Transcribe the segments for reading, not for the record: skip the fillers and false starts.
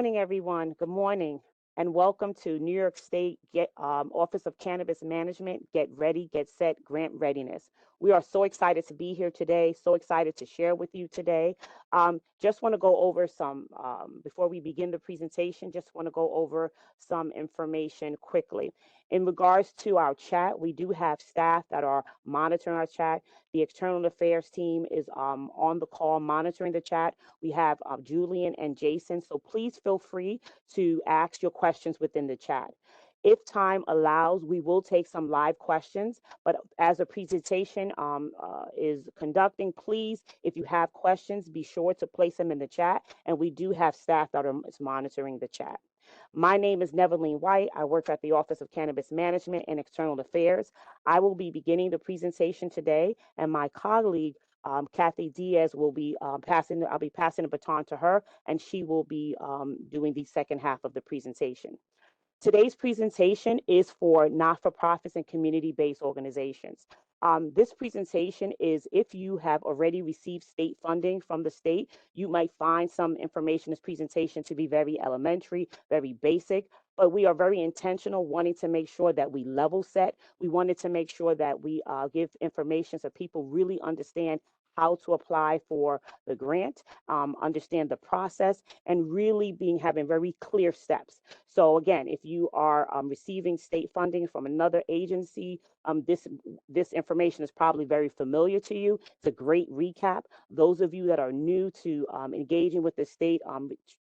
morning, everyone. Good morning, and welcome to New York State Office of Cannabis Management. Get ready, get set, grant readiness. We are so excited to be here today. So excited to share with you today. Just want to go over some before we begin the presentation. Just want to go over some information quickly. In regards to our chat, we do have staff that are monitoring our chat. The external affairs team is on the call monitoring the chat. We have Julian and Jason, so please feel free to ask your questions within the chat. If time allows, we will take some live questions, but as the presentation is conducting, please, if you have questions, be sure to place them in the chat, and we do have staff that is monitoring the chat. My name is Neveline White. I work at the Office of Cannabis Management and External Affairs. I will be beginning the presentation today, and my colleague, Kathy Diaz, will be I'll be passing the baton to her, and she will be doing the second half of the presentation. Today's presentation is for not-for-profits and community-based organizations. This presentation is if you have already received state funding from the state, you might find some information in this presentation to be very elementary, very basic, but we are very intentional wanting to make sure that we level set. We wanted to make sure that we give information so people really understand how to apply for the grant, understand the process, and really having very clear steps. So again, if you are receiving state funding from another agency, this information is probably very familiar to you. It's a great recap. Those of you that are new to engaging with the state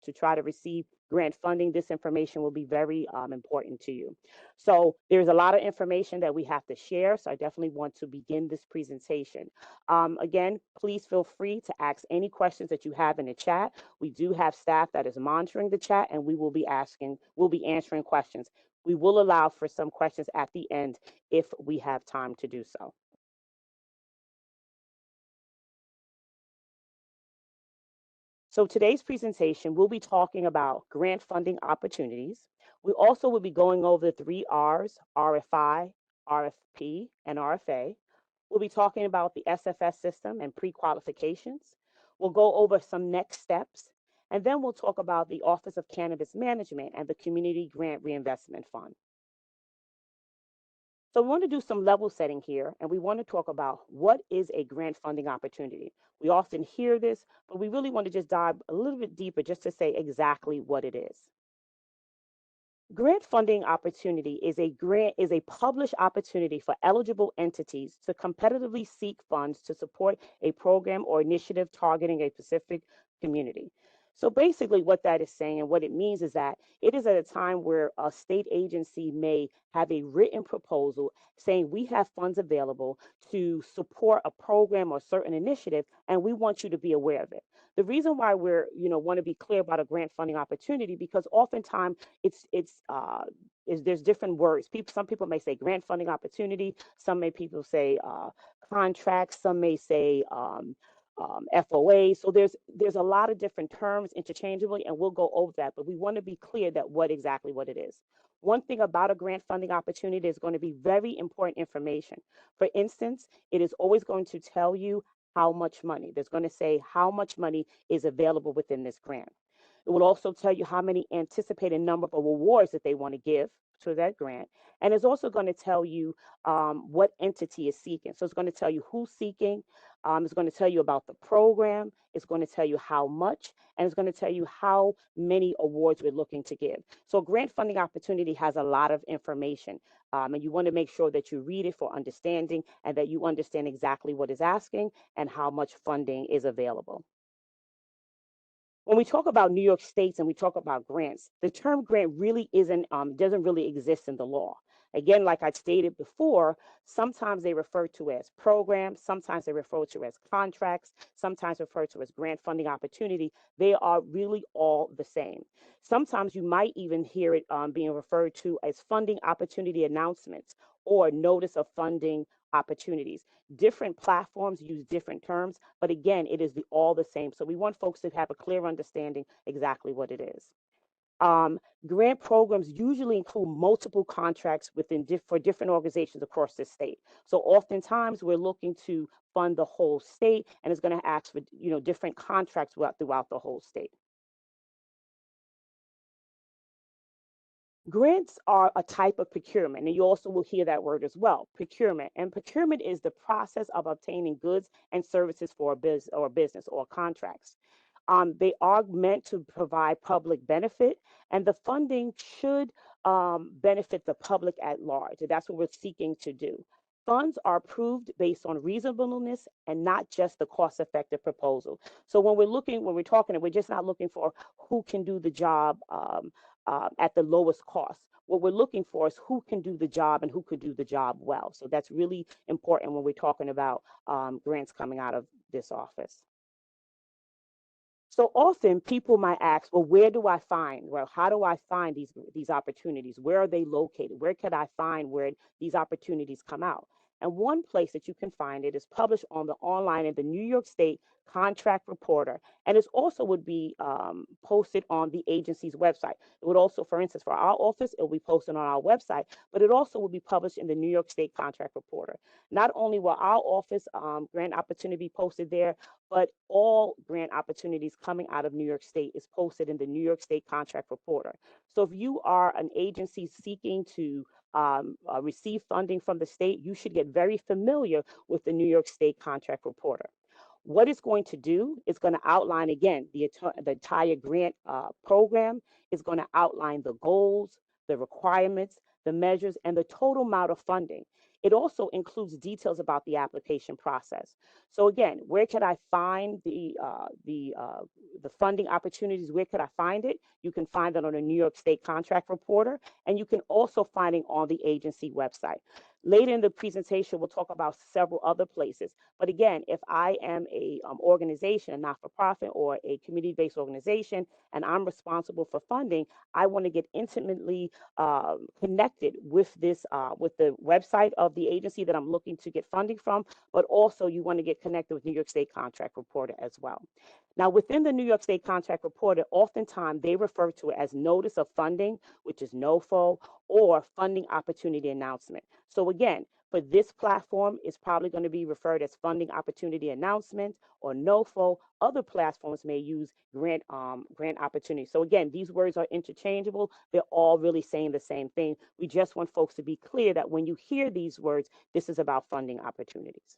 to try to receive grant funding, this information will be very important to you. So there's a lot of information that we have to share, so I definitely want to begin this presentation. Again, please feel free to ask any questions that you have in the chat. We do have staff that is monitoring the chat, and we'll be answering questions. We will allow for some questions at the end if we have time to do so. So today's presentation, we'll be talking about grant funding opportunities. We also will be going over the 3 R's, RFI, RFP, and RFA. We'll be talking about the SFS system and pre-qualifications. We'll go over some next steps, and then we'll talk about the Office of Cannabis Management and the Community Grant Reinvestment Fund. So we want to do some level setting here, and we want to talk about what is a grant funding opportunity. We often hear this, but we really want to just dive a little bit deeper just to say exactly what it is. Grant funding opportunity is a published opportunity for eligible entities to competitively seek funds to support a program or initiative targeting a specific community. So basically what that is saying and what it means is that it is at a time where a state agency may have a written proposal saying we have funds available to support a program or certain initiative, and we want you to be aware of it. The reason why we're, want to be clear about a grant funding opportunity, because oftentimes there's different words. Some people may say grant funding opportunity. People say contracts. Some may say FOA. So there's a lot of different terms interchangeably, and we'll go over that. But we want to be clear that what it is. One thing about a grant funding opportunity is going to be very important information. For instance, it is always going to tell you how much money. There's going to say how much money is available within this grant. It will also tell you how many anticipated number of awards that they want to give to that grant. And it's also going to tell you what entity is seeking. So it's going to tell you who's seeking. It's going to tell you about the program. It's going to tell you how much, and it's going to tell you how many awards we're looking to give. So grant funding opportunity has a lot of information, and you want to make sure that you read it for understanding and that you understand exactly what is asking and how much funding is available. When we talk about New York States and we talk about grants, the term grant really doesn't really exist in the law. Again, like I stated before, sometimes they refer to as programs, sometimes they refer to as contracts, sometimes referred to as grant funding opportunity. They are really all the same. Sometimes you might even hear it being referred to as funding opportunity announcements or notice of funding opportunities. Different platforms use different terms, but again, it is all the same. So we want folks to have a clear understanding exactly what it is. Grant programs usually include multiple contracts for different organizations across the state. So oftentimes we're looking to fund the whole state, and it's going to ask for different contracts throughout the whole state. Grants are a type of procurement, and you also will hear that word as well, procurement. And procurement is the process of obtaining goods and services for a business or contracts. They are meant to provide public benefit, and the funding should benefit the public at large. That's what we're seeking to do. Funds are approved based on reasonableness and not just the cost effective proposal. So when we're talking, we're just not looking for who can do the job at the lowest cost. What we're looking for is who can do the job and who could do the job well. So that's really important when we're talking about grants coming out of this office. So often people might ask, well, where do I find? Well, how do I find these opportunities? Where are they located? Where could I find where these opportunities come out? And one place that you can find it is published on the online in the New York State Contract Reporter, and it also would be posted on the agency's website. It would also, for instance, for our office, it will be posted on our website, but it also will be published in the New York State Contract Reporter. Not only will our office grant opportunity posted there, but all grant opportunities coming out of New York State is posted in the New York State Contract Reporter. So if you are an agency seeking to receive funding from the state, you should get very familiar with the New York State Contract Reporter. What it's going to do is going to outline, again, the entire grant program is going to outline the goals, the requirements, the measures, and the total amount of funding. It also includes details about the application process. So again, where could I find the funding opportunities? Where could I find it? You can find it on a New York State Contract Reporter, and you can also find it on the agency website. Later in the presentation, we'll talk about several other places. But again, if I am a organization, a not-for-profit or a community-based organization, and I'm responsible for funding, I want to get intimately connected with with the website of the agency that I'm looking to get funding from, but also you want to get connected with New York State Contract Reporter as well. Now, within the New York State Contract Reporter, oftentimes they refer to it as notice of funding, which is NOFO, or funding opportunity announcement. So again, for this platform, it's probably going to be referred as funding opportunity announcement or NOFO. Other platforms may use grant opportunity. So again, these words are interchangeable. They're all really saying the same thing. We just want folks to be clear that when you hear these words, this is about funding opportunities.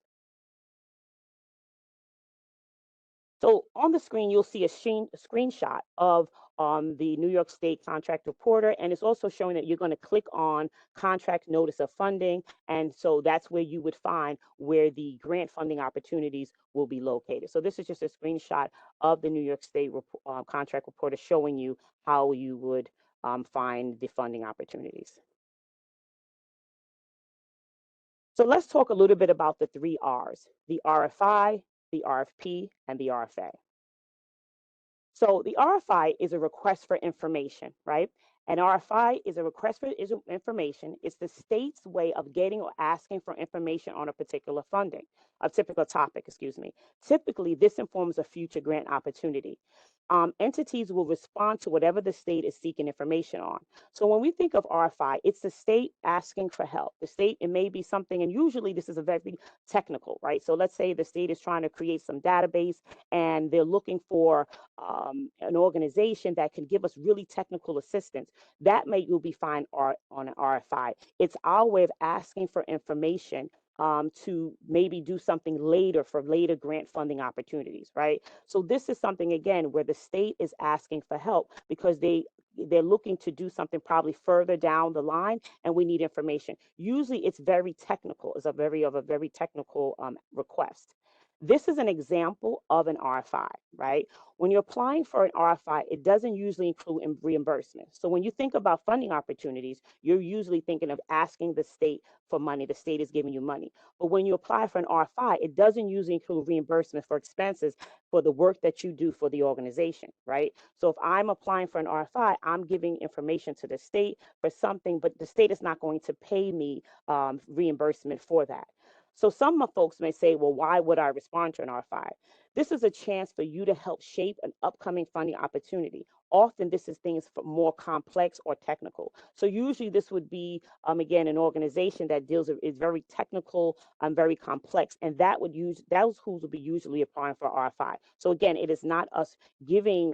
So on the screen, you'll see a screenshot of the New York State Contract Reporter, and it's also showing that you're going to click on Contract Notice of Funding, and so that's where you would find where the grant funding opportunities will be located. So this is just a screenshot of the New York State Contract Reporter showing you how you would find the funding opportunities. So let's talk a little bit about the 3 R's, the RFI, the RFP, and the RFA. So the RFI is a request for information, right? An RFI is a request for information. It's the state's way of getting or asking for information on a particular topic, excuse me. Typically, this informs a future grant opportunity. Entities will respond to whatever the state is seeking information on. So when we think of RFI, it's the state asking for help. The state, it may be something, and usually this is a very technical, right? So let's say the state is trying to create some database and they're looking for an organization that can give us really technical assistance. That you'll be fine on an RFI. It's our way of asking for information to maybe do something later for later grant funding opportunities, right? So this is something, again, where the state is asking for help because they're looking to do something probably further down the line, and we need information. Usually it's very technical, it's a very technical request. This is an example of an RFI, right? When you're applying for an RFI, it doesn't usually include reimbursement. So when you think about funding opportunities, you're usually thinking of asking the state for money. The state is giving you money. But when you apply for an RFI, it doesn't usually include reimbursement for expenses for the work that you do for the organization, right? So if I'm applying for an RFI, I'm giving information to the state for something, but the state is not going to pay me reimbursement for that. So some folks may say, well, why would I respond to an RFI? This is a chance for you to help shape an upcoming funding opportunity. Often this is things for more complex or technical. So usually this would be, again, an organization that is very technical and very complex. And those who will be usually applying for RFI. So again, it is not us giving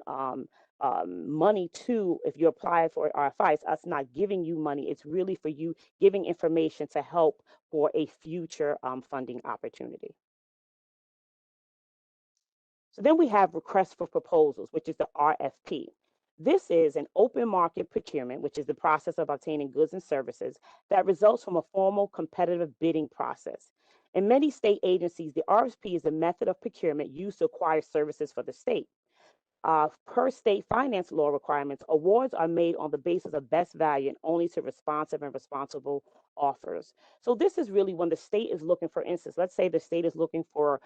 money to, if you apply for RFI, it's us not giving you money. It's really for you giving information to help for a future funding opportunity. So then we have requests for proposals, which is the RFP. This is an open market procurement, which is the process of obtaining goods and services that results from a formal competitive bidding process. In many state agencies, the RFP is a method of procurement used to acquire services for the state. Per state finance law requirements, awards are made on the basis of best value and only to responsive and responsible offers. So this is really when the state is looking, for instance, let's say the state is looking for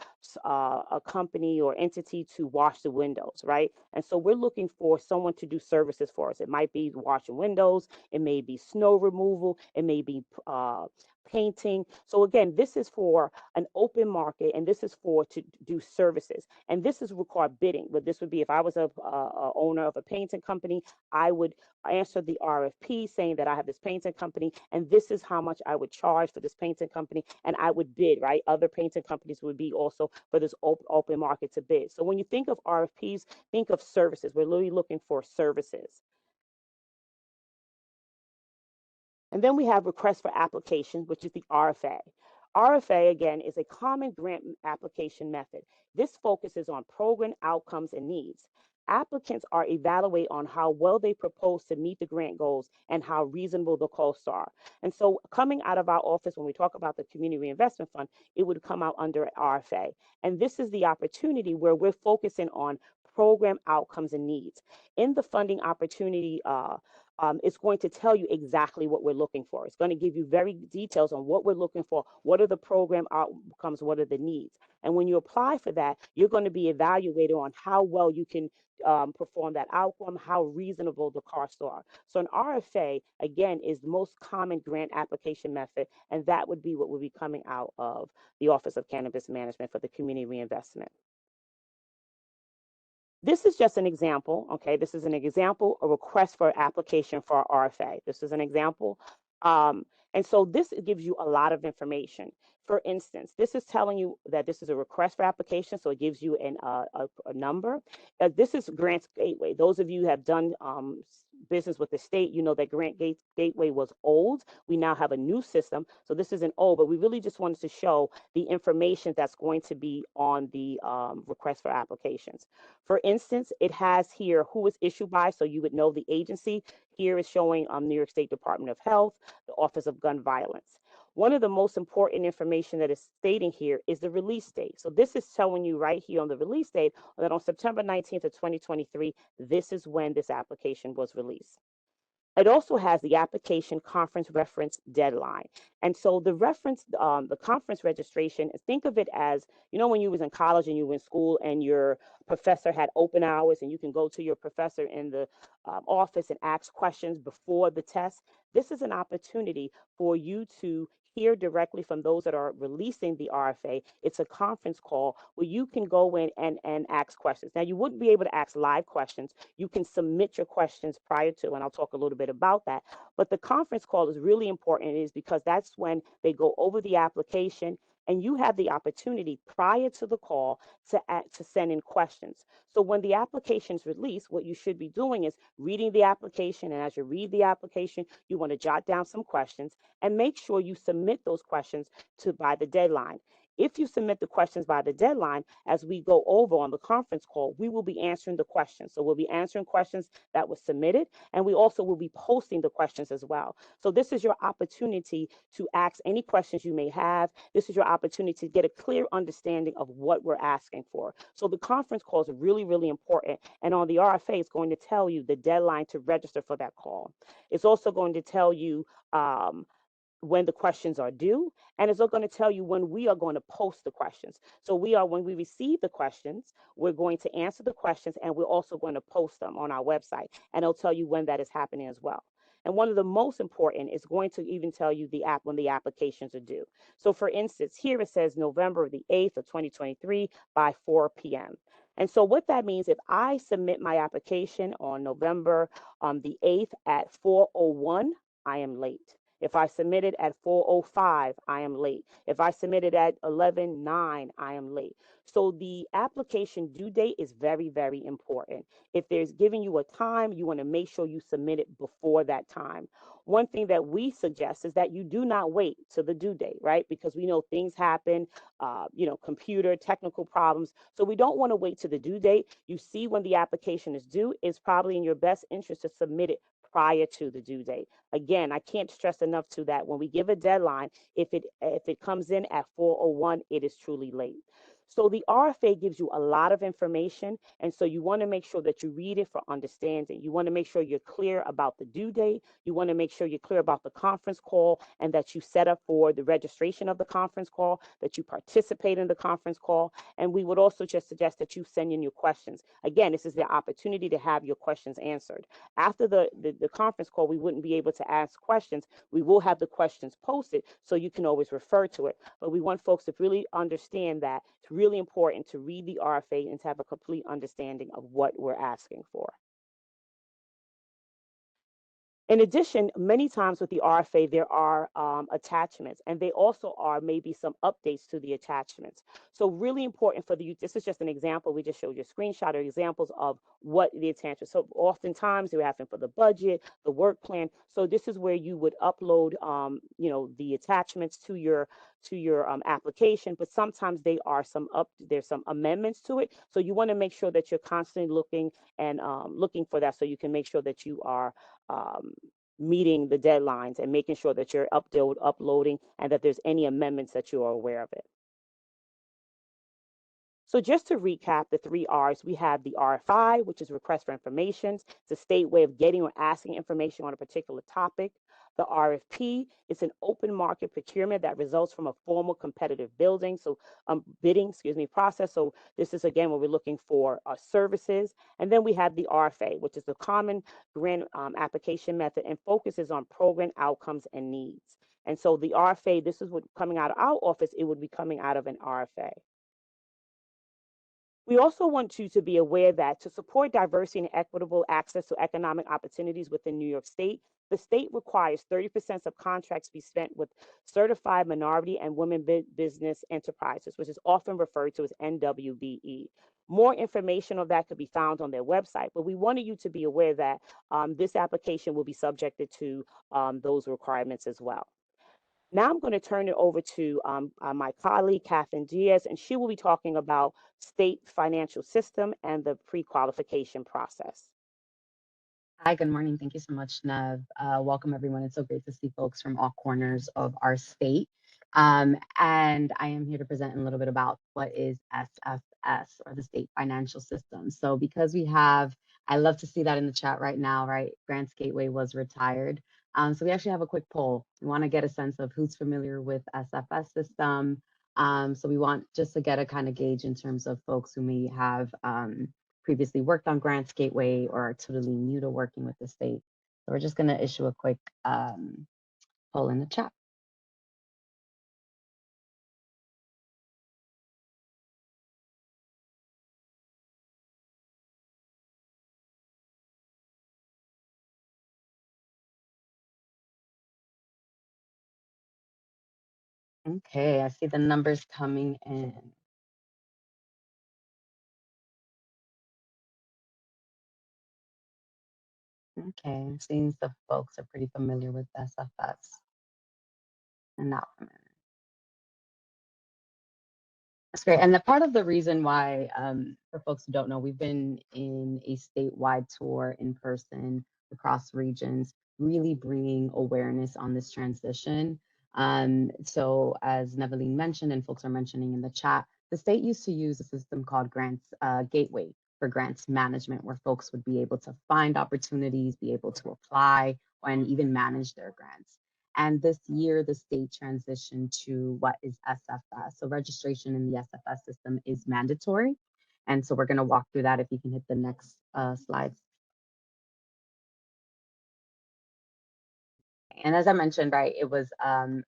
a company or entity to wash the windows, right? And so we're looking for someone to do services for us. It might be washing windows, it may be snow removal, it may be painting. So again, this is for an open market, and this is for to do services, and this is required bidding. But this would be if I was a owner of a painting company, I would answer the RFP saying that I have this painting company, and this is how much I would charge for this painting company, and I would bid, right? Other painting companies would be also for this open market to bid. So when you think of RFPs, think of services. We're literally looking for services. And then we have request for application, which is the RFA. RFA, again, is a common grant application method. This focuses on program outcomes and needs. Applicants are evaluated on how well they propose to meet the grant goals and how reasonable the costs are. And so coming out of our office, when we talk about the Community Reinvestment Fund, it would come out under RFA. And this is the opportunity where we're focusing on program outcomes and needs. In the funding opportunity, it's going to tell you exactly what we're looking for. It's going to give you very details on what we're looking for, what are the program outcomes, what are the needs. And when you apply for that, you're going to be evaluated on how well you can perform that outcome, how reasonable the costs are. So an RFA, again, is the most common grant application method, and that would be what would be coming out of the Office of Cannabis Management for the Community Reinvestment. This is just an example, okay? This is an example, a request for application for RFA. This is an example. And so this gives you a lot of information. For instance, this is telling you that this is a request for application, so it gives you a number. This is Grants Gateway. Those of you who have done business with the state, you know that Gateway was old. We now have a new system, so this isn't old, but we really just wanted to show the information that's going to be on the request for applications. For instance, it has here who is issued by, so you would know the agency. Here is showing New York State Department of Health, the Office of Gun Violence. One of the most important information that is stating here is the release date. So this is telling you right here on the release date that on September 19th of 2023, this is when this application was released. It also has the application conference reference deadline. And so the reference, the conference registration, think of it as, you know, when you was in college and you were in school and your professor had open hours and you can go to your professor in the office and ask questions before the test. This is an opportunity for you to hear directly from those that are releasing the RFA. It's a conference call where you can go in and ask questions. Now, you wouldn't be able to ask live questions. You can submit your questions prior to, and I'll talk a little bit about that. But the conference call is really important is because that's when they go over the application and you have the opportunity prior to the call to send in questions. So when the application is released, what you should be doing is reading the application. And as you read the application, you want to jot down some questions and make sure you submit those questions by the deadline. If you submit the questions by the deadline, as we go over on the conference call, we will be answering the questions. So we'll be answering questions that were submitted, and we also will be posting the questions as well. So this is your opportunity to ask any questions you may have. This is your opportunity to get a clear understanding of what we're asking for. So the conference call is really, really important. And on the RFA, it's going to tell you the deadline to register for that call. It's also going to tell you when the questions are due, and it's going to tell you when we are going to post the questions. So when we receive the questions, we're going to answer the questions, and we're also going to post them on our website, and it'll tell you when that is happening as well. And one of the most important is going to even tell you when the applications are due. So for instance, here it says November the 8th of 2023 by 4 p.m. And so what that means, if I submit my application on November the 8th at 4:01, I am late. If I submitted at 4:05, I am late. If I submitted at 11:09, I am late. So the application due date is very, very important. If there's giving you a time, you want to make sure you submit it before that time. One thing that we suggest is that you do not wait to the due date, right? Because we know things happen, computer technical problems. So we don't want to wait to the due date. You see when the application is due, it's probably in your best interest to submit it prior to the due date. Again, I can't stress enough to that when we give a deadline, if it comes in at 4:01, it is truly late. So the RFA gives you a lot of information, and so you want to make sure that you read it for understanding. You want to make sure you're clear about the due date. You want to make sure you're clear about the conference call and that you set up for the registration of the conference call, that you participate in the conference call. And we would also just suggest that you send in your questions. Again, this is the opportunity to have your questions answered. After the conference call, we wouldn't be able to ask questions. We will have the questions posted so you can always refer to it. But we want folks to really understand that it's really important to read the RFA and to have a complete understanding of what we're asking for. In addition, many times with the RFA, there are attachments, and they also are maybe some updates to the attachments. So really important for the youth. This is just an example. We just showed you a screenshot or examples of what the attachments. So oftentimes they're asking for the budget, the work plan. So this is where you would upload, the attachments to your application. But sometimes there's some amendments to it. So you want to make sure that you're constantly looking and looking for that, so you can make sure that you are um, meeting the deadlines and making sure that you're uploading and that there's any amendments that you are aware of it. So just to recap the three R's, we have the RFI, which is request for information. It's a state way of getting or asking information on a particular topic. The RFP is an open market procurement that results from a formal competitive bidding, process. So this is again where we're looking for services. And then we have the RFA, which is the common grant application method and focuses on program outcomes and needs. And so the RFA, this is what coming out of our office, it would be coming out of an RFA. We also want you to be aware that to support diversity and equitable access to economic opportunities within New York State, the state requires 30% of contracts be spent with certified minority and women business enterprises, which is often referred to as MWBE. More information on that could be found on their website, but we wanted you to be aware that this application will be subjected to those requirements as well. Now I'm going to turn it over to my colleague, Catherine Diaz, and she will be talking about state financial system and the pre-qualification process. Hi, good morning. Thank you so much, Nev. Welcome, everyone. It's so great to see folks from all corners of our state. And I am here to present a little bit about what is SFS, or the state financial system. So because I love to see that in the chat right now, right? Grants Gateway was retired. So we actually have a quick poll. We want to get a sense of who's familiar with SFS system. So we want just to get a kind of gauge in terms of folks who may have previously worked on Grants Gateway or are totally new to working with the state. So we're just going to issue a quick poll in the chat. Okay, I see the numbers coming in. Okay, it seems the folks are pretty familiar with SFS and not familiar. That's great. And the part of the reason why, for folks who don't know, we've been in a statewide tour in person across regions, really bringing awareness on this transition. So as Neveline mentioned, and folks are mentioning in the chat, the state used to use a system called Grants Gateway for grants management, where folks would be able to find opportunities, be able to apply, and even manage their grants. And this year, the state transitioned to what is SFS. So registration in the SFS system is mandatory. And so we're going to walk through that if you can hit the next slides. And as I mentioned, right, it was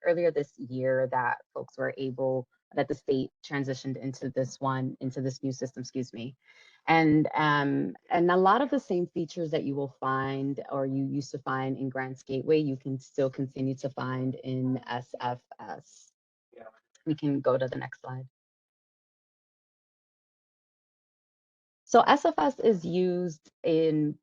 earlier this year that folks were able that the state transitioned into this new system, excuse me. And a lot of the same features that you will find or you used to find in Grants Gateway, you can still continue to find in SFS. We can go to the next slide. So SFS is used in,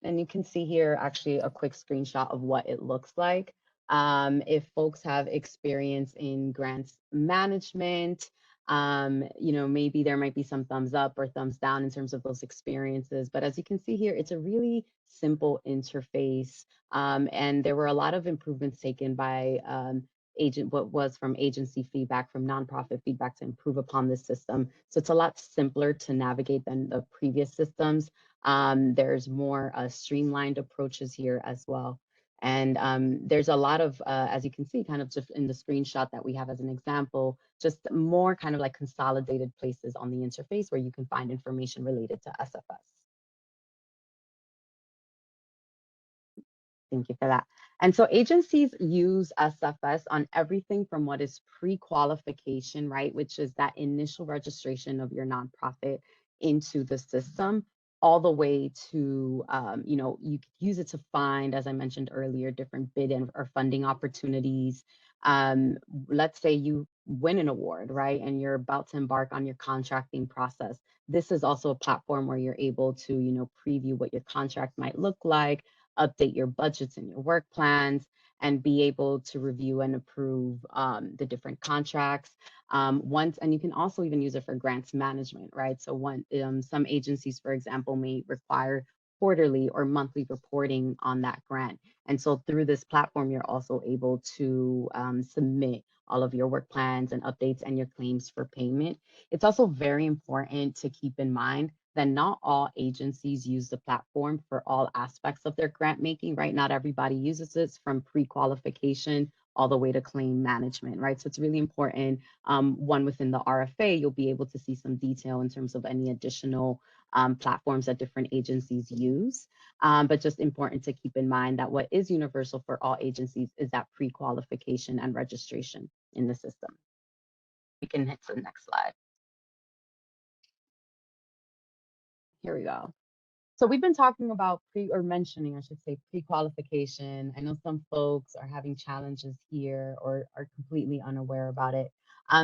and you can see here actually a quick screenshot of what it looks like. If folks have experience in grants management, maybe there might be some thumbs up or thumbs down in terms of those experiences. But as you can see here, it's a really simple interface. And there were a lot of improvements taken by what was from agency feedback, from nonprofit feedback to improve upon this system. So it's a lot simpler to navigate than the previous systems. There's more streamlined approaches here as well. And there's a lot of, as you can see, kind of just in the screenshot that we have as an example, just more kind of like consolidated places on the interface where you can find information related to SFS. Thank you for that. And so agencies use SFS on everything from what is pre-qualification, right, which is that initial registration of your nonprofit into the system, all the way to, you could use it to find, as I mentioned earlier, different bid or funding opportunities. Let's say you win an award, right, and you're about to embark on your contracting process. This is also a platform where you're able to, preview what your contract might look like, update your budgets and your work plans, and be able to review and approve the different contracts. And you can also even use it for grants management, right? So some agencies, for example, may require quarterly or monthly reporting on that grant. And so through this platform, you're also able to submit all of your work plans and updates and your claims for payment. It's also very important to keep in mind that not all agencies use the platform for all aspects of their grant making, right? Not everybody uses this, from pre-qualification all the way to claim management, right? So it's really important. One within the RFA, you'll be able to see some detail in terms of any additional platforms that different agencies use. But just important to keep in mind that what is universal for all agencies is that pre-qualification and registration in the system. We can hit to the next slide. Here we go. So we've been talking about mentioning, I should say, pre-qualification. I know some folks are having challenges here or are completely unaware about it.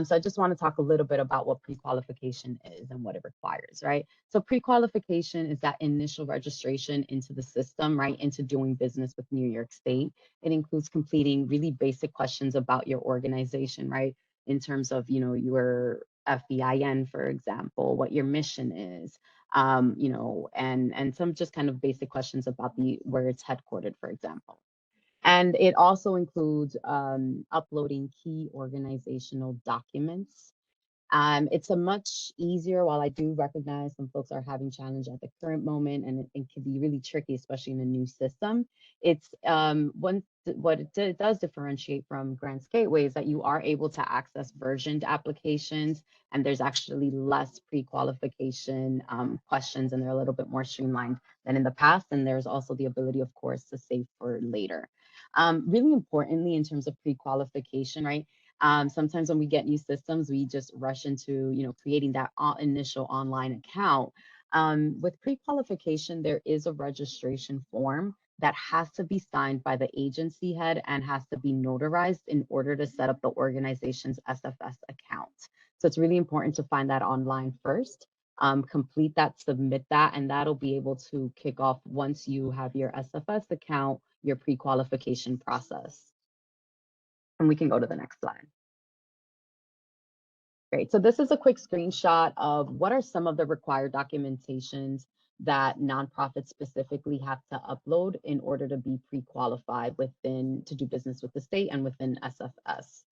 So I just want to talk a little bit about what pre-qualification is and what it requires, right? So pre-qualification is that initial registration into the system, right? Into doing business with New York State. It includes completing really basic questions about your organization, right? In terms of, your FEIN, for example, what your mission is, and some just kind of basic questions about where it's headquartered, for example. And it also includes uploading key organizational documents. It's a much easier, while I do recognize some folks are having challenge at the current moment, and it can be really tricky, especially in a new system. It's what it does differentiate from Grants Gateway is that you are able to access versioned applications, and there's actually less pre-qualification questions, and they're a little bit more streamlined than in the past. And there's also the ability, of course, to save for later. Really importantly, in terms of pre-qualification, right? Sometimes when we get new systems, we just rush into, creating that initial online account. With pre-qualification, there is a registration form that has to be signed by the agency head and has to be notarized in order to set up the organization's SFS account. So it's really important to find that online first, complete that, submit that, and that'll be able to kick off, once you have your SFS account, your pre-qualification process. And we can go to the next slide. Great. So this is a quick screenshot of what are some of the required documentations that nonprofits specifically have to upload in order to be pre-qualified to do business with the state and within SFS.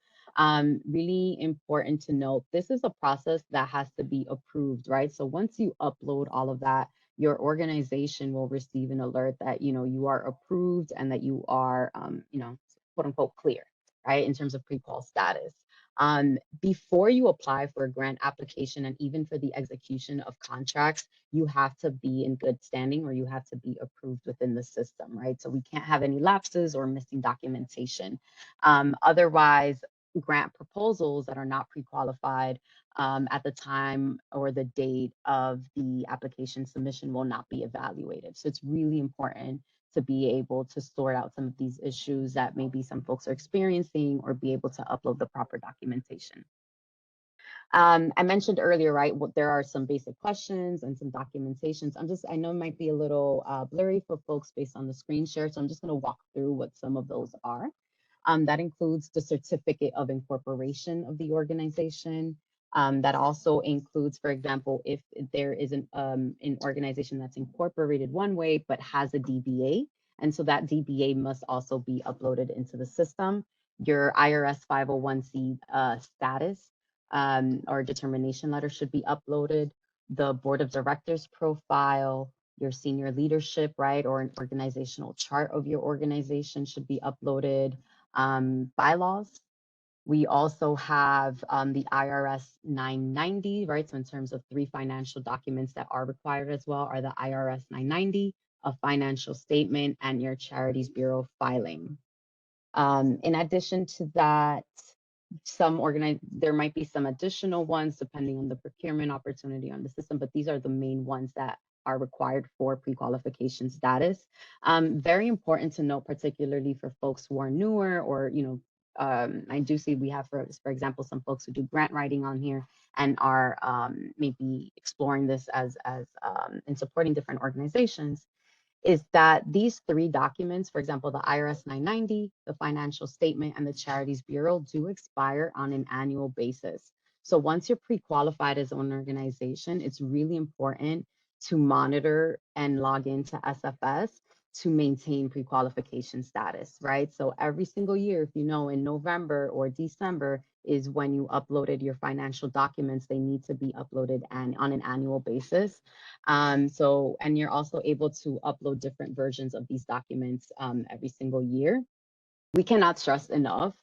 Really important to note, this is a process that has to be approved, right? So once you upload all of that, your organization will receive an alert that, you are approved and that you are, quote unquote, clear, right? In terms of pre-qual status. Before you apply for a grant application and even for the execution of contracts, you have to be in good standing, or you have to be approved within the system, right? So we can't have any lapses or missing documentation. Otherwise, grant proposals that are not pre-qualified at the time or the date of the application submission will not be evaluated. So it's really important to be able to sort out some of these issues that maybe some folks are experiencing, or be able to upload the proper documentation. I mentioned earlier, right, there are some basic questions and some documentations. I know it might be a little blurry for folks based on the screen share, so I'm just going to walk through what some of those are. That includes the certificate of incorporation of the organization. That also includes, for example, if there is an organization that's incorporated one way but has a DBA, and so that DBA must also be uploaded into the system. Your IRS 501c status or determination letter should be uploaded. The board of directors profile, your senior leadership, right, or an organizational chart of your organization should be uploaded. Bylaws. We also have the IRS 990, right? So in terms of 3 financial documents that are required as well are the IRS 990, a financial statement, and your Charities Bureau filing. In addition to that, there might be some additional ones depending on the procurement opportunity on the system, but these are the main ones that are required for pre-qualification status. Very important to note, particularly for folks who are newer, or I do see we have, for example, some folks who do grant writing on here and are maybe exploring this as in supporting different organizations, is that these 3 documents, for example, the IRS 990, the financial statement, and the Charities Bureau, do expire on an annual basis. So once you're pre-qualified as an organization, it's really important to monitor and log into SFS to maintain pre-qualification status, right? So every single year, if you know in November or December is when you uploaded your financial documents, they need to be uploaded and on an annual basis. And you're also able to upload different versions of these documents every single year. We cannot stress enough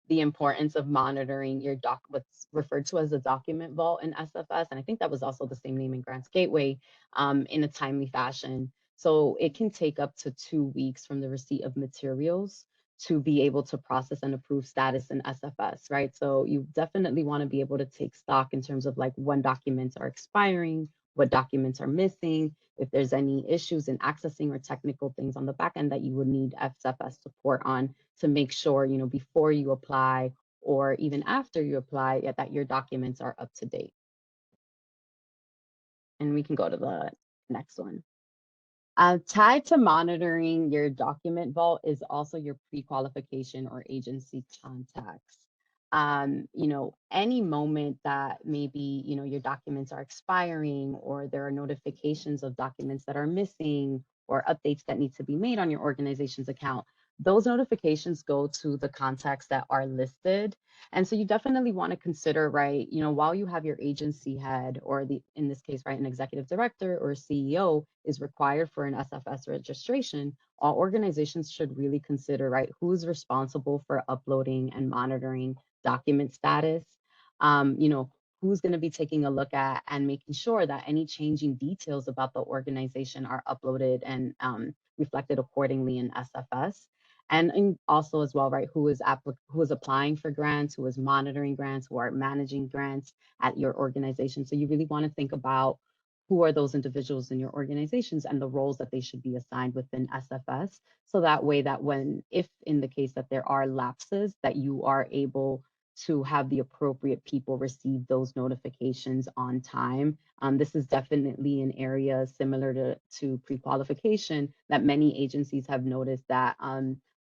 the importance of monitoring your what's referred to as the document vault in SFS. And I think that was also the same name in Grants Gateway, in a timely fashion. So it can take up to 2 weeks from the receipt of materials to be able to process and approve status in SFS, right? So you definitely want to be able to take stock in terms of like when documents are expiring, what documents are missing, if there's any issues in accessing or technical things on the back end that you would need SFS support on, to make sure, before you apply or even after you apply, that your documents are up to date. And we can go to the next one. Tied to monitoring your document vault is also your pre-qualification or agency contacts. Any moment that maybe, your documents are expiring, or there are notifications of documents that are missing, or updates that need to be made on your organization's account, those notifications go to the contacts that are listed. And so you definitely want to consider, right, while you have your agency head, or in this case, right, an executive director or CEO is required for an SFS registration, all organizations should really consider, right, who's responsible for uploading and monitoring document status, who's going to be taking a look at and making sure that any changing details about the organization are uploaded and reflected accordingly in SFS. And also as well, right, who is applying for grants, who is monitoring grants, who are managing grants at your organization. So you really want to think about who are those individuals in your organizations and the roles that they should be assigned within SFS. So that way that if in the case that there are lapses, that you are able to have the appropriate people receive those notifications on time. This is definitely an area similar to pre-qualification that many agencies have noticed that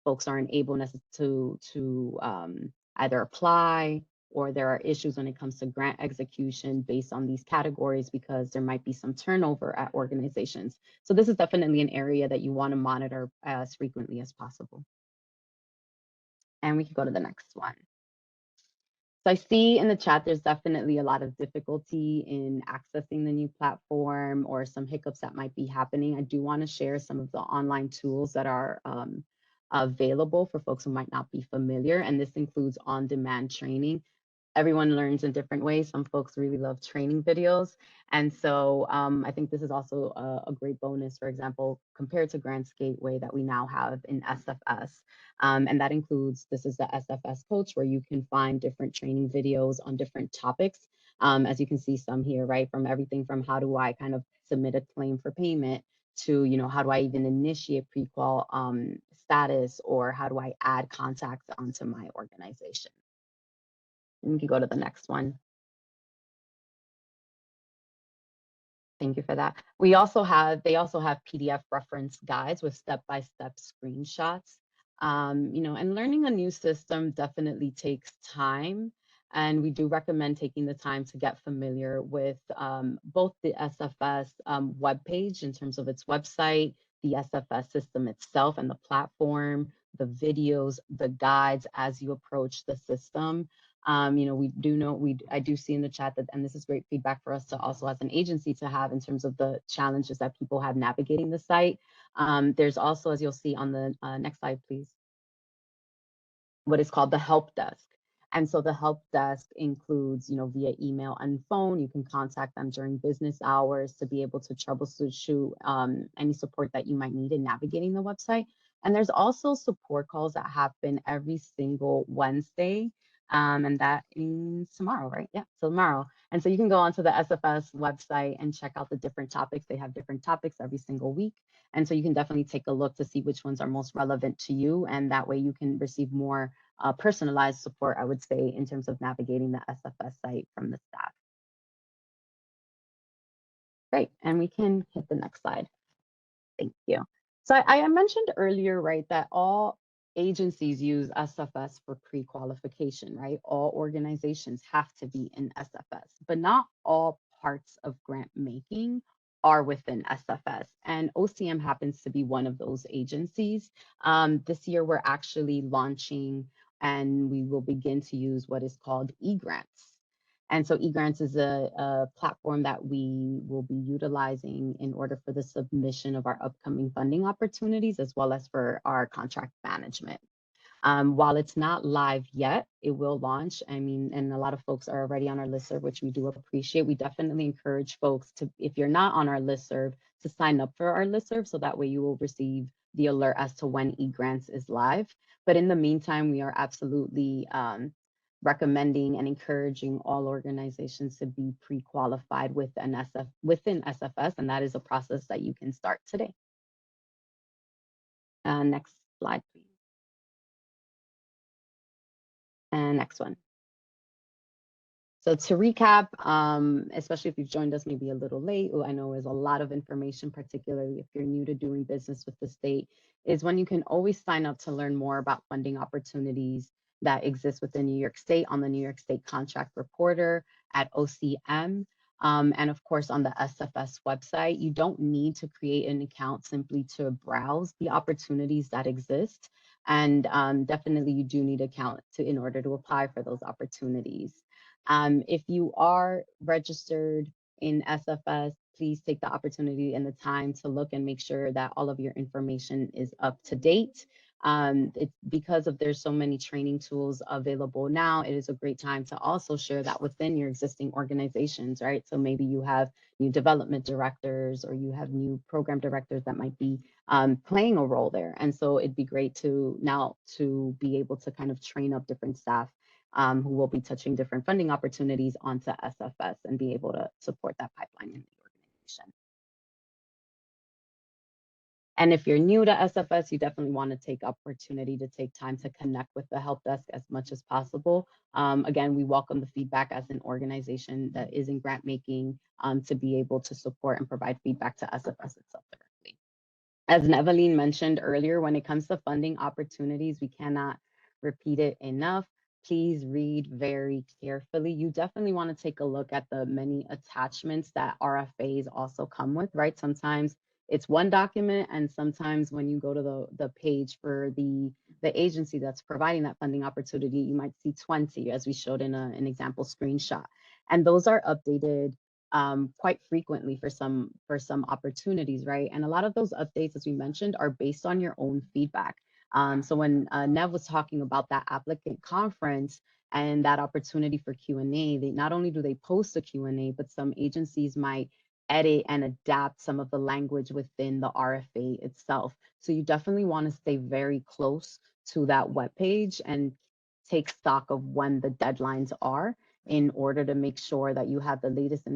folks aren't able necessarily to either apply, or there are issues when it comes to grant execution based on these categories because there might be some turnover at organizations. So this is definitely an area that you want to monitor as frequently as possible. And we can go to the next one. So I see in the chat, there's definitely a lot of difficulty in accessing the new platform, or some hiccups that might be happening. I do want to share some of the online tools that are available for folks who might not be familiar, and this includes on-demand training. everyone learns in different ways. Some folks really love training videos. And so I think this is also a great bonus, for example, compared to Grants Gateway that we now have in SFS. And that includes, this is the SFS Coach, where you can find different training videos on different topics. As you can see some here, right? From everything from how do I kind of submit a claim for payment to, how do I even initiate prequal status, or how do I add contacts onto my organization? And we can go to the next one. Thank you for that. They also have PDF reference guides with step-by-step screenshots. And learning a new system definitely takes time. And we do recommend taking the time to get familiar with both the SFS webpage in terms of its website, the SFS system itself and the platform, the videos, the guides as you approach the system. I do see in the chat that, and this is great feedback for us to also as an agency to have in terms of the challenges that people have navigating the site. There's also, as you'll see on the next slide, please, what is called the help desk. And so the help desk includes, via email and phone, you can contact them during business hours to be able to troubleshoot any support that you might need in navigating the website. And there's also support calls that happen every single Wednesday. And that means tomorrow, right? Yeah, so tomorrow. And so you can go onto the SFS website and check out the different topics. They have different topics every single week. And so you can definitely take a look to see which ones are most relevant to you. And that way you can receive more personalized support, I would say, in terms of navigating the SFS site from the staff. Great, and we can hit the next slide. Thank you. So I mentioned earlier, right, that all agencies use SFS for pre-qualification, right? All organizations have to be in SFS, but not all parts of grant making are within SFS. And OCM happens to be one of those agencies. This year, we're actually launching and we will begin to use what is called eGrants. And so eGrants is a platform that we will be utilizing in order for the submission of our upcoming funding opportunities, as well as for our contract management. While it's not live yet, it will launch. And a lot of folks are already on our listserv, which we do appreciate. We definitely encourage folks to, if you're not on our listserv, to sign up for our listserv, so that way you will receive the alert as to when eGrants is live. But in the meantime, we are absolutely recommending and encouraging all organizations to be pre-qualified within SFS, and that is a process that you can start today. Next slide, please. And next one. So to recap, especially if you've joined us maybe a little late, I know there's a lot of information, particularly if you're new to doing business with the state, is when you can always sign up to learn more about funding opportunities that exist within New York State on the New York State Contract Reporter at OCM. And of course, on the SFS website, you don't need to create an account simply to browse the opportunities that exist. And definitely you do need an account in order to apply for those opportunities. If you are registered in SFS, please take the opportunity and the time to look and make sure that all of your information is up to date. It's because there's so many training tools available now, it is a great time to also share that within your existing organizations, right? So maybe you have new development directors or you have new program directors that might be playing a role there. And so it'd be great to be able to kind of train up different staff who will be touching different funding opportunities onto SFS and be able to support that pipeline in the organization. And if you're new to SFS, you definitely want to take opportunity to take time to connect with the help desk as much as possible. Again, we welcome the feedback as an organization that is in grant making to be able to support and provide feedback to SFS itself directly. As Neveline mentioned earlier, when it comes to funding opportunities, we cannot repeat it enough. Please read very carefully. You definitely want to take a look at the many attachments that RFAs also come with, right? Sometimes it's one document, and sometimes when you go to the page for the agency that's providing that funding opportunity, you might see 20, as we showed in an example screenshot. And those are updated quite frequently for some opportunities, right? And a lot of those updates, as we mentioned, are based on your own feedback. So when Nev was talking about that applicant conference, and that opportunity for Q&A. They not only do they post a Q&A, but some agencies might edit and adapt some of the language within the RFA itself. So you definitely want to stay very close to that webpage and take stock of when the deadlines are in order to make sure that you have the latest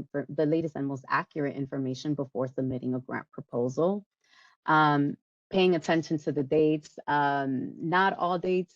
and most accurate information before submitting a grant proposal. Paying attention to the dates. Not all dates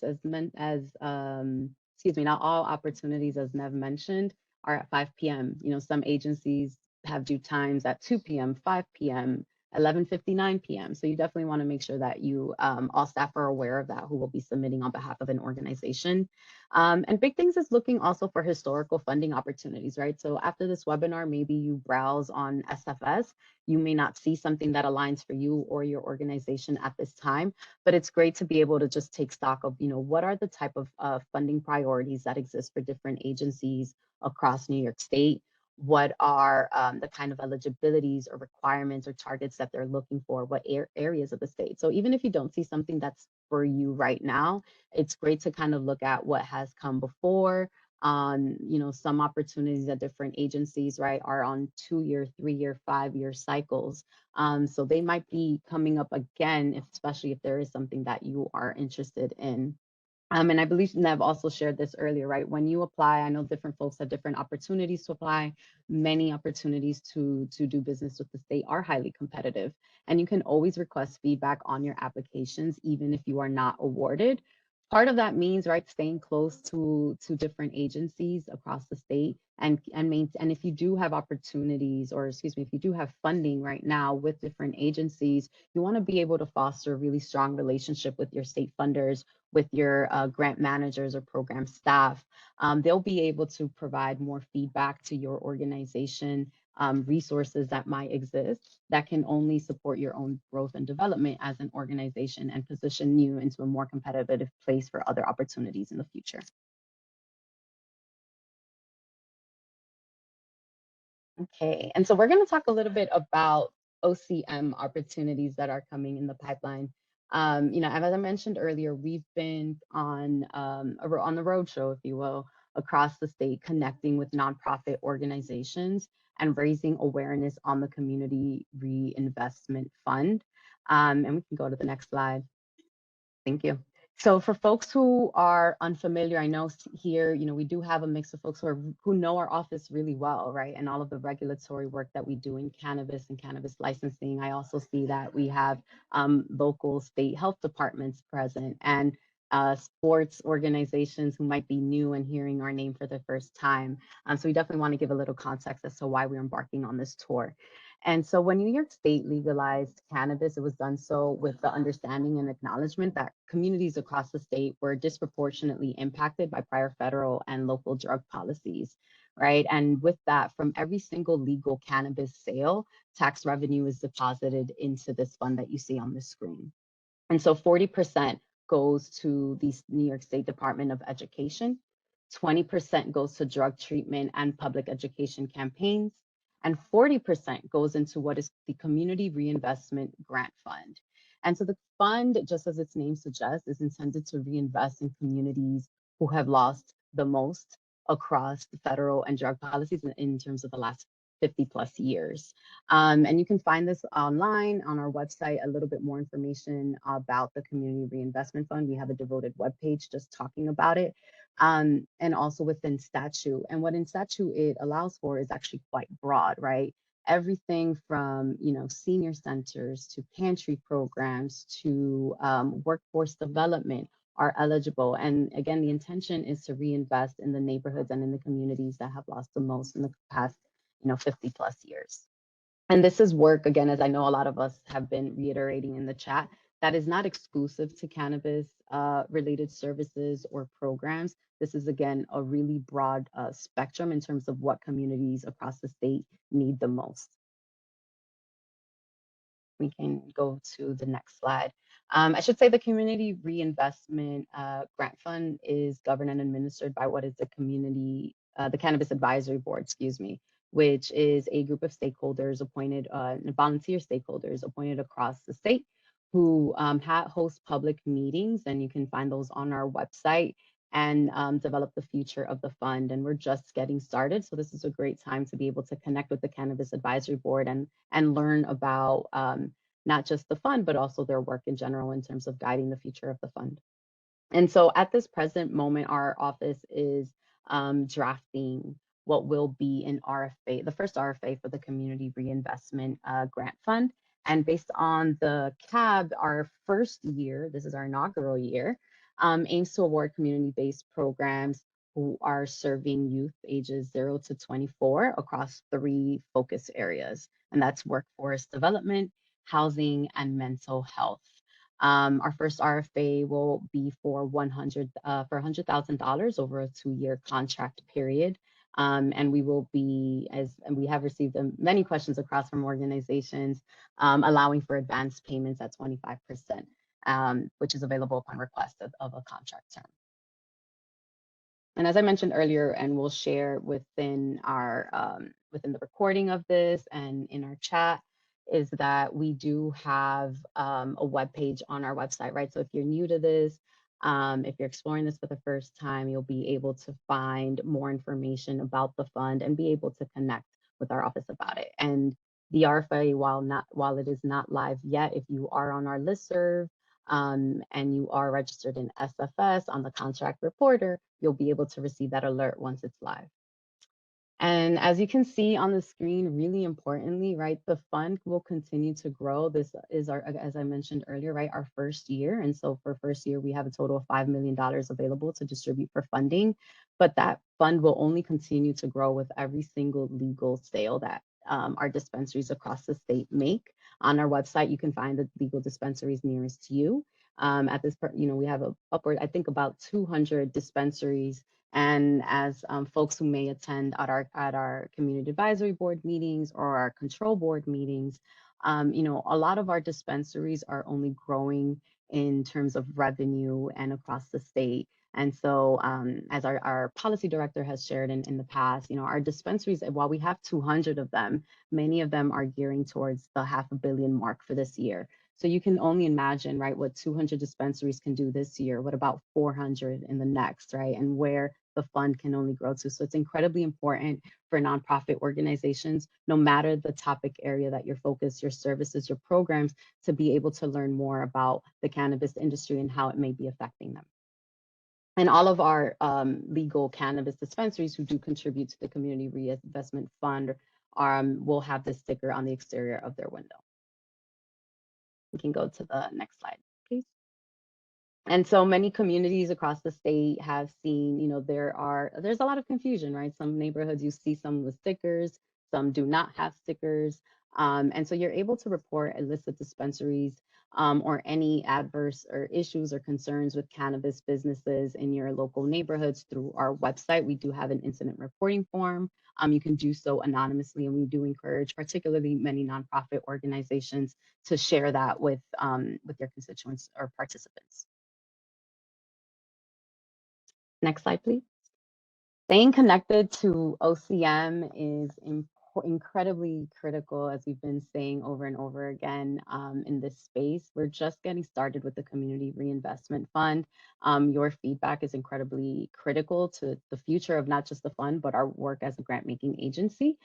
not all opportunities, as Nev mentioned, are at 5 p.m. You know, some agencies have due times at 2 p.m., 5 p.m., 11:59 p.m. So you definitely want to make sure that you all staff are aware of that who will be submitting on behalf of an organization. And big things is looking also for historical funding opportunities, right? So after this webinar, maybe you browse on SFS. You may not see something that aligns for you or your organization at this time, but it's great to be able to just take stock of, you know, what are the type of funding priorities that exist for different agencies across New York State. What are the kind of eligibilities or requirements or targets that they're looking for, what areas of the state. So even if you don't see something that's for you right now, it's great to kind of look at what has come before. You know, some opportunities at different agencies, right, are on 2-year, 3-year, 5-year cycles. So they might be coming up again, especially if there is something that you are interested in. And I believe Nev also shared this earlier, right? When you apply, I know different folks have different opportunities to apply. Many opportunities to do business with the state are highly competitive. And you can always request feedback on your applications, even if you are not awarded. Part of that means, right, staying close to different agencies across the state and if you do have opportunities, or excuse me, if you do have funding right now with different agencies, you want to be able to foster a really strong relationship with your state funders, with your grant managers or program staff. They'll be able to provide more feedback to your organization, resources that might exist that can only support your own growth and development as an organization and position you into a more competitive place for other opportunities in the future. Okay, and so we're going to talk a little bit about OCM opportunities that are coming in the pipeline. You know, as I mentioned earlier, we've been on the roadshow, if you will, across the state, connecting with nonprofit organizations and raising awareness on the Community Reinvestment Fund. And we can go to the next slide. Thank you. So for folks who are unfamiliar, I know here, you know, we do have a mix of folks who know our office really well, right? And all of the regulatory work that we do in cannabis and cannabis licensing. I also see that we have local state health departments present and sports organizations who might be new and hearing our name for the first time. So we definitely want to give a little context as to why we're embarking on this tour. And so when New York State legalized cannabis, it was done so with the understanding and acknowledgement that communities across the state were disproportionately impacted by prior federal and local drug policies, right? And with that, from every single legal cannabis sale, tax revenue is deposited into this fund that you see on the screen. And so 40% goes to the New York State Department of Education, 20% goes to drug treatment and public education campaigns, and 40% goes into what is the Community Reinvestment Grant Fund. And so the fund, just as its name suggests, is intended to reinvest in communities who have lost the most across the federal and drug policies in terms of the last 50 plus years. And you can find this online on our website, a little bit more information about the Community Reinvestment Fund. We have a devoted webpage just talking about it. And also within statute. And what in statute it allows for is actually quite broad, right? Everything from, you know, senior centers to pantry programs to workforce development are eligible. And again, the intention is to reinvest in the neighborhoods and in the communities that have lost the most in the past, you know, 50 plus years. And this is work, again, as I know a lot of us have been reiterating in the chat, that is not exclusive to cannabis related services or programs. This is, again, a really broad spectrum in terms of what communities across the state need the most. We can go to the next slide. I should say the Community Reinvestment Grant Fund is governed and administered by what is the the Cannabis Advisory Board, excuse me, which is a group of stakeholders appointed, volunteer stakeholders appointed across the state who host public meetings, and you can find those on our website. and develop the future of the fund. And we're just getting started. So this is a great time to be able to connect with the Cannabis Advisory Board and learn about not just the fund, but also their work in general in terms of guiding the future of the fund. And so at this present moment, our office is drafting what will be an RFA, the first RFA for the Community Reinvestment Grant Fund. And based on the CAB, our first year, this is our inaugural year, aims to award community-based programs who are serving youth ages 0 to 24 across 3 focus areas, and that's workforce development, housing, and mental health. Our first RFA will be for $100,000 over a 2-year contract period. And we will be, and we have received many questions across from organizations, allowing for advance payments at 25%, which is available upon request of a contract term. And as I mentioned earlier, and we'll share within our within the recording of this and in our chat, is that we do have a web page on our website, right? So if you're new to this, if you're exploring this for the first time, you'll be able to find more information about the fund and be able to connect with our office about it. And the RFA, while it is not live yet, if you are on our listserv, and you are registered in SFS on the contract reporter, you'll be able to receive that alert once it's live. And as you can see on the screen, really importantly, right, the fund will continue to grow. This is our, as I mentioned earlier, right, our first year. And so for first year, we have a total of $5 million available to distribute for funding, but that fund will only continue to grow with every single legal sale that our dispensaries across the state make. On our website, you can find the legal dispensaries nearest to you. At this, we have upward, I think about 200 dispensaries. And as folks who may attend at our community advisory board meetings or our control board meetings, a lot of our dispensaries are only growing in terms of revenue and across the state. And so as our policy director has shared in the past, our dispensaries, while we have 200 of them, many of them are gearing towards the $500 million mark for this year. So you can only imagine, right, what 200 dispensaries can do this year, what about 400 in the next, right, and where the fund can only grow to. So it's incredibly important for nonprofit organizations, no matter the topic area that you're focused, your services, your programs, to be able to learn more about the cannabis industry and how it may be affecting them. And all of our legal cannabis dispensaries who do contribute to the Community Reinvestment Fund will have this sticker on the exterior of their window. We can go to the next slide, please. And so many communities across the state have seen, there's a lot of confusion, right? Some neighborhoods you see some with stickers, some do not have stickers. And so you're able to report a list of dispensaries or any adverse or issues or concerns with cannabis businesses in your local neighborhoods through our website. We do have an incident reporting form. You can do so anonymously, and we do encourage particularly many nonprofit organizations to share that with their constituents or participants. Next slide, please. Staying connected to OCM is incredibly critical, as we've been saying over and over again in this space. We're just getting started with the Community Reinvestment Fund. Your feedback is incredibly critical to the future of not just the fund, but our work as a grant-making agency.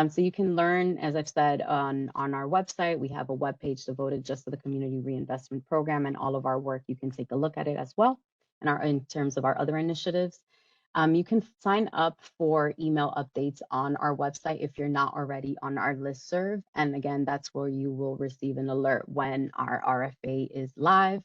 So you can learn, as I've said, on our website. We have a webpage devoted just to the Community Reinvestment Program and all of our work. You can take a look at it as well. And in terms of our other initiatives. You can sign up for email updates on our website if you're not already on our listserv. And again, that's where you will receive an alert when our RFA is live.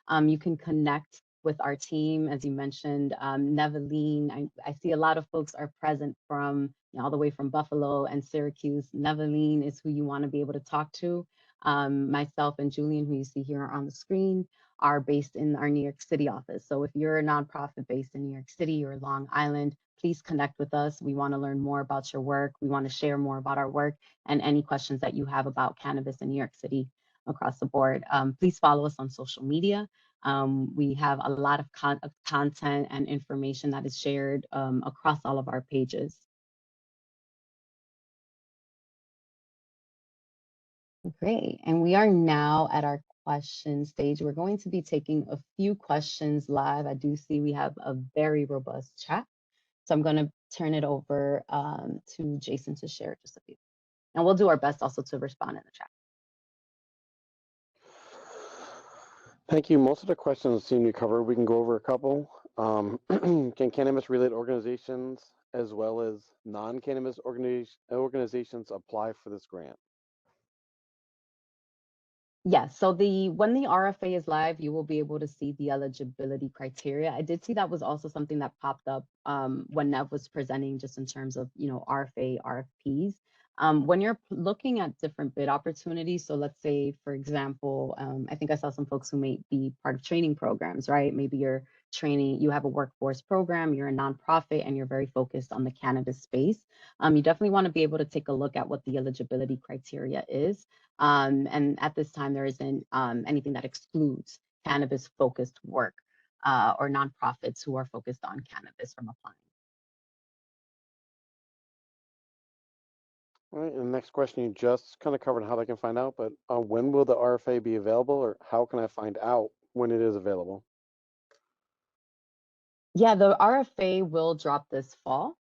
You can connect with our team, as you mentioned, Neveline. I see a lot of folks are present from all the way from Buffalo and Syracuse. Neveline is who you want to be able to talk to. Myself and Julian, who you see here on the screen, are based in our New York City office. So if you're a nonprofit based in New York City or Long Island, please connect with us. We want to learn more about your work. We want to share more about our work and any questions that you have about cannabis in New York City across the board. Please follow us on social media. We have a lot of content and information that is shared across all of our pages. Great, and we are now at our question stage. We're going to be taking a few questions live. I do see we have a very robust chat. So I'm going to turn it over to Jason to share just a few. And we'll do our best also to respond in the chat. Thank you. Most of the questions seem to be covered. We can go over a couple. Can cannabis-related organizations as well as non-cannabis organizations apply for this grant? Yes, so when the RFA is live, you will be able to see the eligibility criteria. I did see that was also something that popped up when Nev was presenting, just in terms of, RFA, RFPs. When you're looking at different bid opportunities, so let's say, for example, I think I saw some folks who may be part of training programs, right? Maybe you're training, you have a workforce program, you're a nonprofit, and you're very focused on the cannabis space. You definitely want to be able to take a look at what the eligibility criteria is. And at this time, there isn't anything that excludes cannabis-focused work or nonprofits who are focused on cannabis from applying. All right, and the next question, you just kind of covered how they can find out, but when will the RFA be available, or how can I find out when it is available? Yeah, the RFA will drop this fall.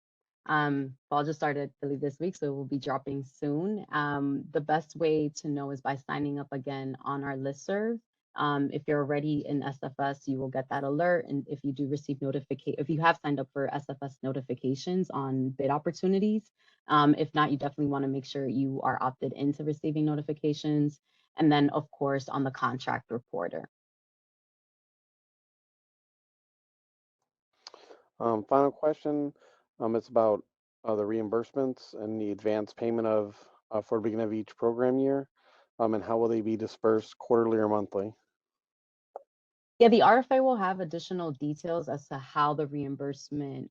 Fall just started, I believe, this week, so it will be dropping soon. The best way to know is by signing up again on our listserv. If you're already in SFS, you will get that alert. And if you do receive if you have signed up for SFS notifications on bid opportunities, if not, you definitely want to make sure you are opted into receiving notifications. And then, of course, on the contract reporter. Final question, it's about the reimbursements and the advance payment of for the beginning of each program year, and how will they be dispersed, quarterly or monthly? Yeah, the RFA will have additional details as to how the reimbursement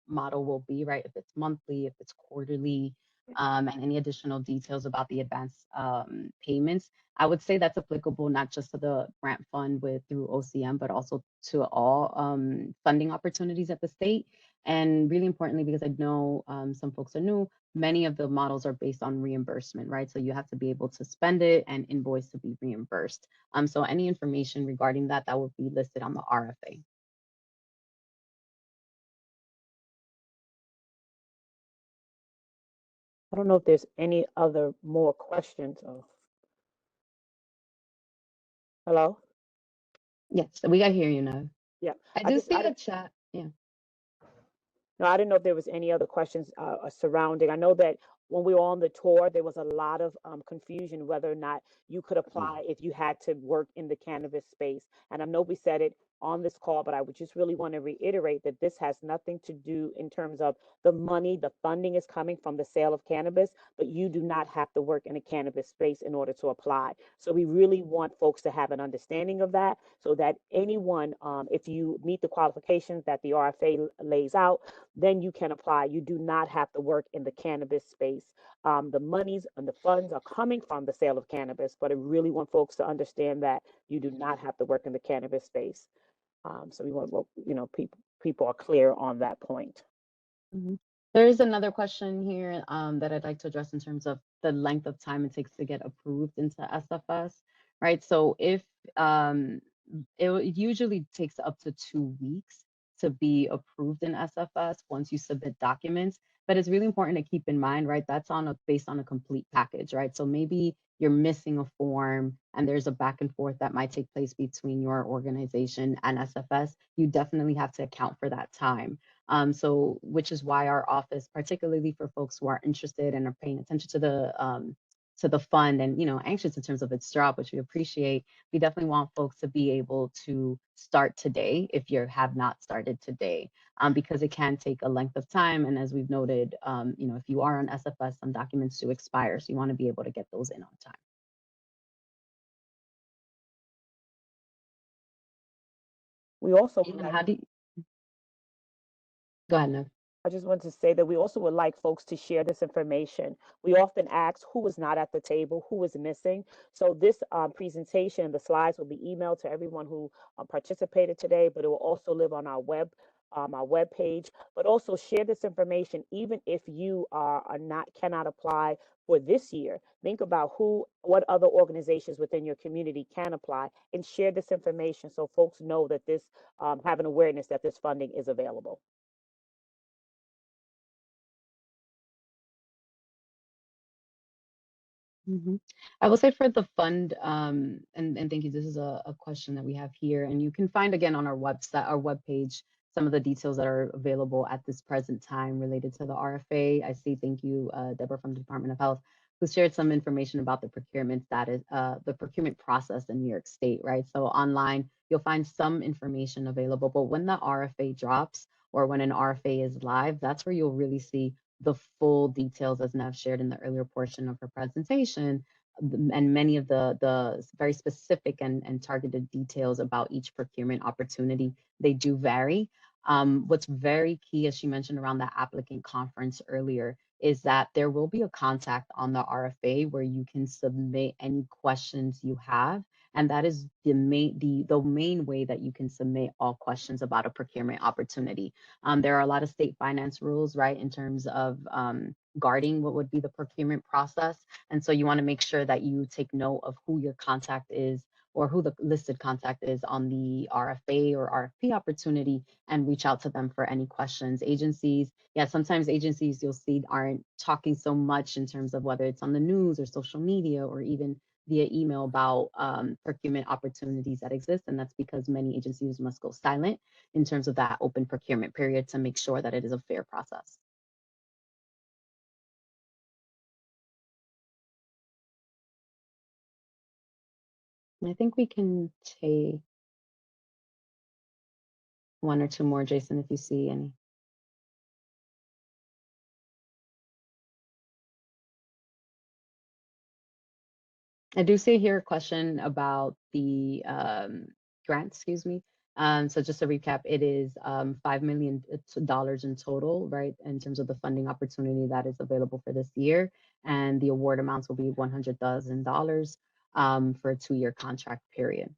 model will be, right? If it's monthly, if it's quarterly, and any additional details about the advance payments. I would say that's applicable not just to the grant fund through OCM, but also to all funding opportunities at the state. And really importantly, because I know some folks are new, many of the models are based on reimbursement, right? So you have to be able to spend it and invoice to be reimbursed. So any information regarding that would be listed on the RFA. I don't know if there's any other more questions. Oh. Hello? Yes, we got to hear you now. Yeah. I do see the chat. Yeah. No, I didn't know if there was any other questions surrounding. I know that when we were on the tour, there was a lot of confusion whether or not you could apply if you had to work in the cannabis space. And I know we said it on this call, but I would just really want to reiterate that this has nothing to do in terms of the money. The funding is coming from the sale of cannabis, but you do not have to work in a cannabis space in order to apply. So we really want folks to have an understanding of that, so that anyone, if you meet the qualifications that the RFA lays out, then you can apply. You do not have to work in the cannabis space. The monies and the funds are coming from the sale of cannabis, but I really want folks to understand that you do not have to work in the cannabis space. So we want, people are clear on that point. Mm-hmm. There is another question here that I'd like to address in terms of the length of time it takes to get approved into SFS, right? So if it usually takes up to 2 weeks to be approved in SFS once you submit documents. But it's really important to keep in mind, right? That's based on a complete package, right? So maybe you're missing a form and there's a back and forth that might take place between your organization and SFS. You definitely have to account for that time. So which is why our office, particularly for folks who are interested and are paying attention to the fund and anxious in terms of its drop, which we appreciate, we definitely want folks to be able to start today if you have not started today, because it can take a length of time. And as we've noted, if you are on SFS, some documents do expire, so you want to be able to get those in on time. We also Go ahead, Nev. I just want to say that we also would like folks to share this information. We often ask who was not at the table, who was missing. So this presentation, the slides will be emailed to everyone who participated today, but it will also live on our our webpage, but also share this information even if you are not cannot apply for this year. Think about what other organizations within your community can apply, and share this information so folks know that this have an awareness that this funding is available. Mhm. I will say for the fund, and thank you. This is a question that we have here, and you can find again on our website, our webpage, some of the details that are available at this present time related to the RFA. I see. Thank you, Deborah from the Department of Health, who shared some information about the procurement status, the procurement process in New York State. Right. So online, you'll find some information available, but when the RFA drops or when an RFA is live, that's where you'll really see the full details, as Nev shared in the earlier portion of her presentation, and many of the very specific and targeted details about each procurement opportunity, they do vary. What's very key, as she mentioned around the applicant conference earlier, is that there will be a contact on the RFA where you can submit any questions you have. And that is the main way that you can submit all questions about a procurement opportunity. There are a lot of state finance rules, right, in terms of guarding what would be the procurement process. And so you want to make sure that you take note of who your contact is or who the listed contact is on the RFA or RFP opportunity, and reach out to them for any questions. Agencies, yeah, sometimes agencies you'll see aren't talking so much in terms of whether it's on the news or social media or even via email about procurement opportunities that exist. And that's because many agencies must go silent in terms of that open procurement period to make sure that it is a fair process. And I think we can take one or two more, Jason, if you see any. I do see here a question about the grant, excuse me. So just to recap, it is $5 million in total, right, in terms of the funding opportunity that is available for this year. And the award amounts will be $100,000 for a 2-year contract period.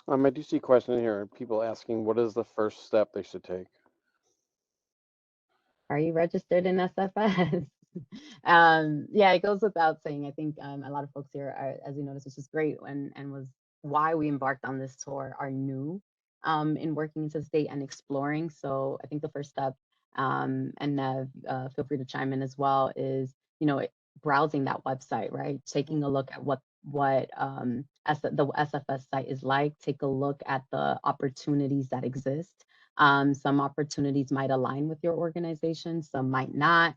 I do see a question here. People asking, what is the first step they should take? Are you registered in SFS? Yeah, it goes without saying. I think a lot of folks here, are, as you noticed, which is great, and was why we embarked on this tour, are new in working into the state and exploring. So I think the first step, and feel free to chime in as well, is browsing that website, right? Taking a look at the SFS site is like. Take a look at the opportunities that exist. Some opportunities might align with your organization, some might not.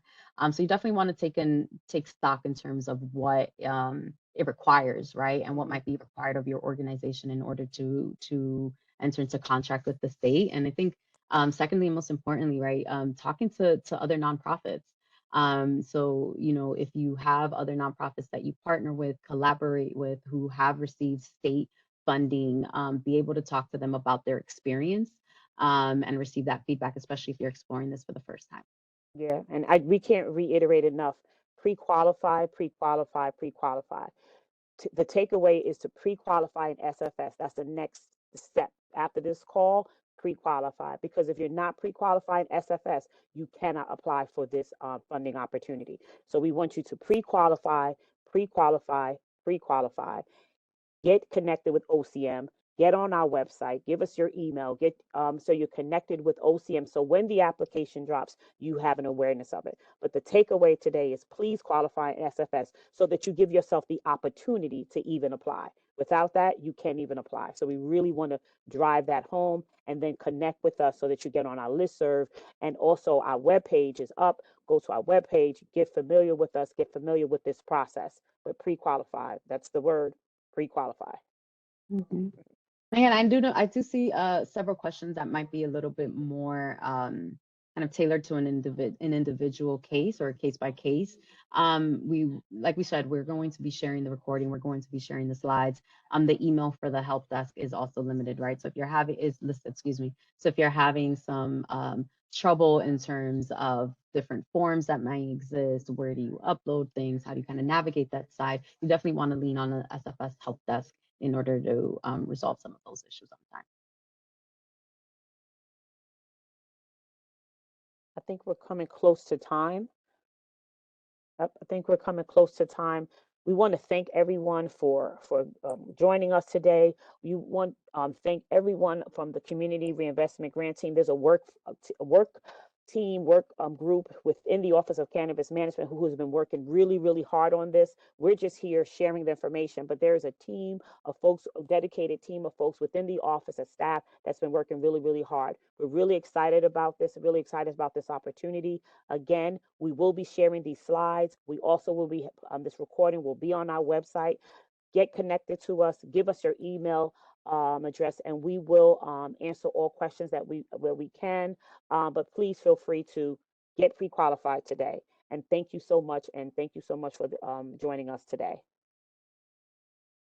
So you definitely want to take stock in terms of what it requires, right? And what might be required of your organization in order to enter into contract with the state. And I think secondly, and most importantly, right, talking to other nonprofits. So, if you have other nonprofits that you partner with, collaborate with, who have received state funding, be able to talk to them about their experience and receive that feedback, especially if you're exploring this for the first time. Yeah, and we can't reiterate enough: pre-qualify, pre-qualify, pre-qualify. The takeaway is to pre-qualify in SFS. That's the next step after this call. Pre-qualify, because if you're not pre-qualified in SFS, you cannot apply for this funding opportunity. So we want you to pre-qualify, pre-qualify, pre-qualify. Get connected with OCM, get on our website, give us your email, get so you're connected with OCM. So when the application drops, you have an awareness of it. But the takeaway today is please qualify in SFS so that you give yourself the opportunity to even apply. Without that, you can't even apply. So we really want to drive that home, and then connect with us so that you get on our listserv. And also our webpage is up. Go to our webpage, get familiar with us, get familiar with this process. But pre-qualified, that's the word, pre-qualify. Mhm. Again, I do see several questions that might be a little bit more kind of tailored to an individual case or case by case. Like we said, we're going to be sharing the recording. We're going to be sharing the slides. The email for the help desk is also limited, right? So if you're having is listed, excuse me. So if you're having some trouble in terms of different forms that might exist, where do you upload things? How do you kind of navigate that side? You definitely want to lean on the SFS help desk in order to resolve some of those issues on time. I think we're coming close to time. I think we're coming close to time. We want to thank everyone for joining us today. We want thank everyone from the Community Reinvestment Grant Team. There's a work group within the Office of Cannabis Management who has been working really hard on this. We're just here sharing the information, but there's a team of folks, a dedicated team of folks within the office of staff that's been working really hard. We're really excited about this, really excited about this opportunity. Again, we will be sharing these slides. We also will be, this recording will be on our website. Get connected to us, give us your email address, and we will answer all questions where we can. But please feel free to get pre-qualified today. And thank you so much. And thank you so much for joining us today.